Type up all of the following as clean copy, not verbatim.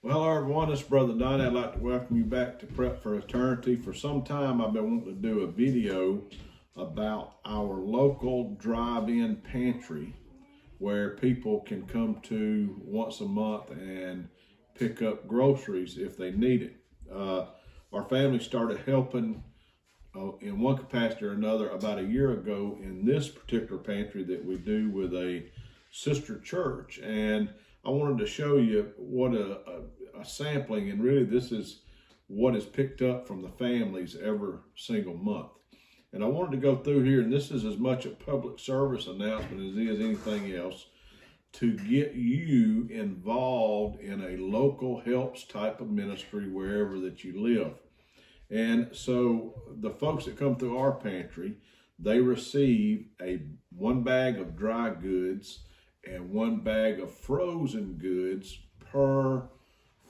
Well, hello everyone, this is Brother Donnie. I'd like to welcome you back to Prep for Eternity. For some time, I've been wanting to do a video about our local drive-in pantry where people can come to once a month and pick up groceries if they need it. Our family started helping in one capacity or another about a year ago in this particular pantry that we do with a sister church, and I wanted to show you what a sampling, and really this is what is picked up from the families every single month. And I wanted to go through here, and this is as much a public service announcement as it is anything else, to get you involved in a local helps type of ministry wherever that you live. And so the folks that come through our pantry, they receive one bag of dry goods and one bag of frozen goods per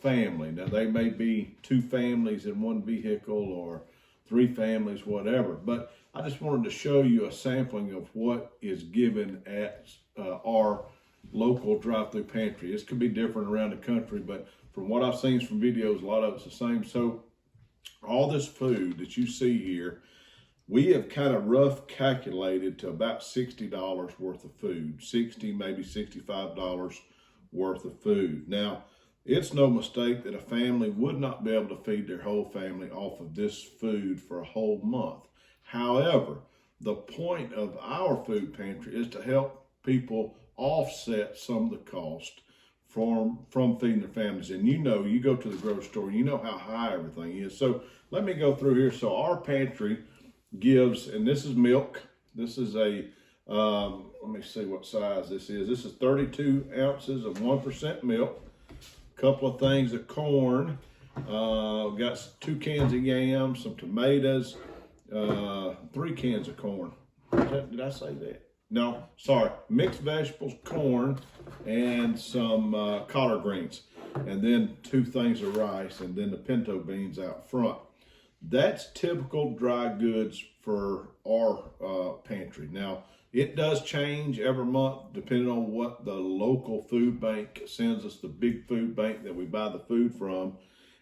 family. Now, they may be two families in one vehicle or three families, whatever. But I just wanted to show you a sampling of what is given at our local drive-through pantry. This could be different around the country, but from what I've seen from videos, a lot of it's the same. So all this food that you see here, we have kind of rough calculated to about $60 worth of food, $60, maybe $65 worth of food. Now, it's no mistake that a family would not be able to feed their whole family off of this food for a whole month. However, the point of our food pantry is to help people offset some of the cost from feeding their families. And you know, you go to the grocery store, you know how high everything is. So let me go through here. So our pantry gives, and this is milk. This is a, let me see what size this is. This is 32 ounces of 1% milk. A couple of things of corn. Got 2 cans of yams, some tomatoes, 3 cans of corn. Did I say that? No, sorry. Mixed vegetables, corn, and some collard greens. And then 2 things of rice, and then the pinto beans out front. That's typical dry goods for our pantry. Now, it does change every month depending on what the local food bank sends us, the big food bank that we buy the food from.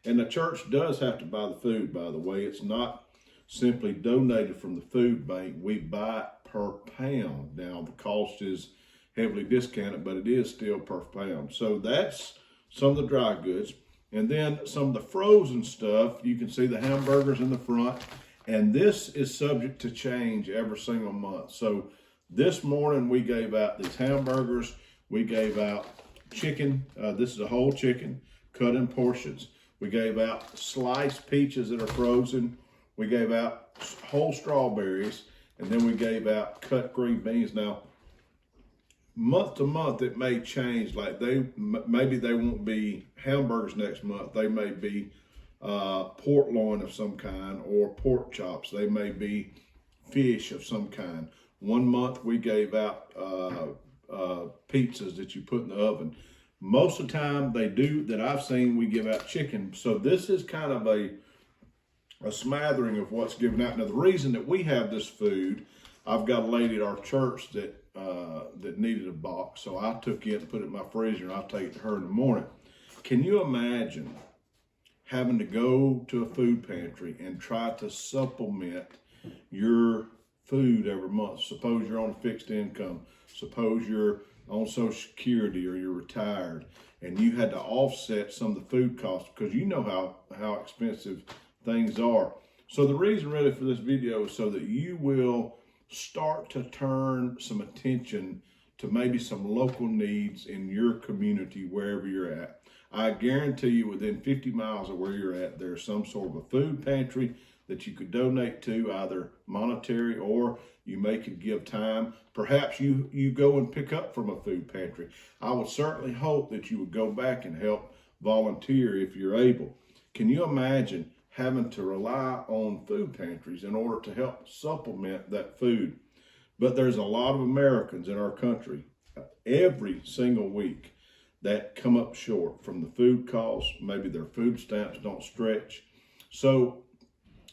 And the church does have to buy the food, by the way. It's not simply donated from the food bank. We buy it per pound. Now, the cost is heavily discounted, but it is still per pound. So that's some of the dry goods. And then some of the frozen stuff, you can see the hamburgers in the front. And this is subject to change every single month. So this morning we gave out these hamburgers. We gave out chicken. This is a whole chicken cut in portions. We gave out sliced peaches that are frozen. We gave out whole strawberries. And then we gave out cut green beans. Now, month to month, it may change. Like maybe they won't be hamburgers next month. They may be pork loin of some kind or pork chops. They may be fish of some kind. One month we gave out pizzas that you put in the oven. Most of the time they do that I've seen, we give out chicken. So this is kind of a smattering of what's given out. Now, the reason that we have this food, I've got a lady at our church that needed a box, so I took it and put it in my freezer, and I'll take it to her in the morning. Can you imagine having to go to a food pantry and try to supplement your food every month? Suppose you're on a fixed income, suppose you're on Social Security or you're retired, and you had to offset some of the food costs because you know how expensive things are. So the reason really for this video is so that you will start to turn some attention to maybe some local needs in your community, wherever you're at. I guarantee you within 50 miles of where you're at, there's some sort of a food pantry that you could donate to, either monetary or you may could give time. Perhaps you go and pick up from a food pantry. I would certainly hope that you would go back and help volunteer if you're able. Can you imagine having to rely on food pantries in order to help supplement that food? But there's a lot of Americans in our country every single week that come up short from the food costs. Maybe their food stamps don't stretch. So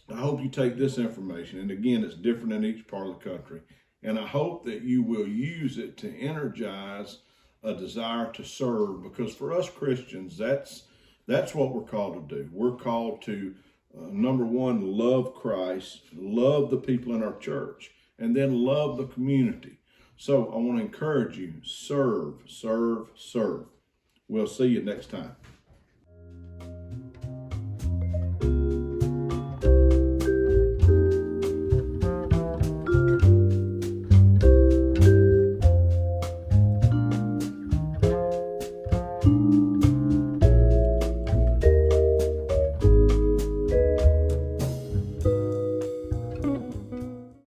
I hope you take this information, and again, it's different in each part of the country, and I hope that you will use it to energize a desire to serve, because for us Christians, that's That's what we're called to do. We're called to, number one, love Christ, love the people in our church, and then love the community. So I want to encourage you, serve, serve, serve. We'll see you next time.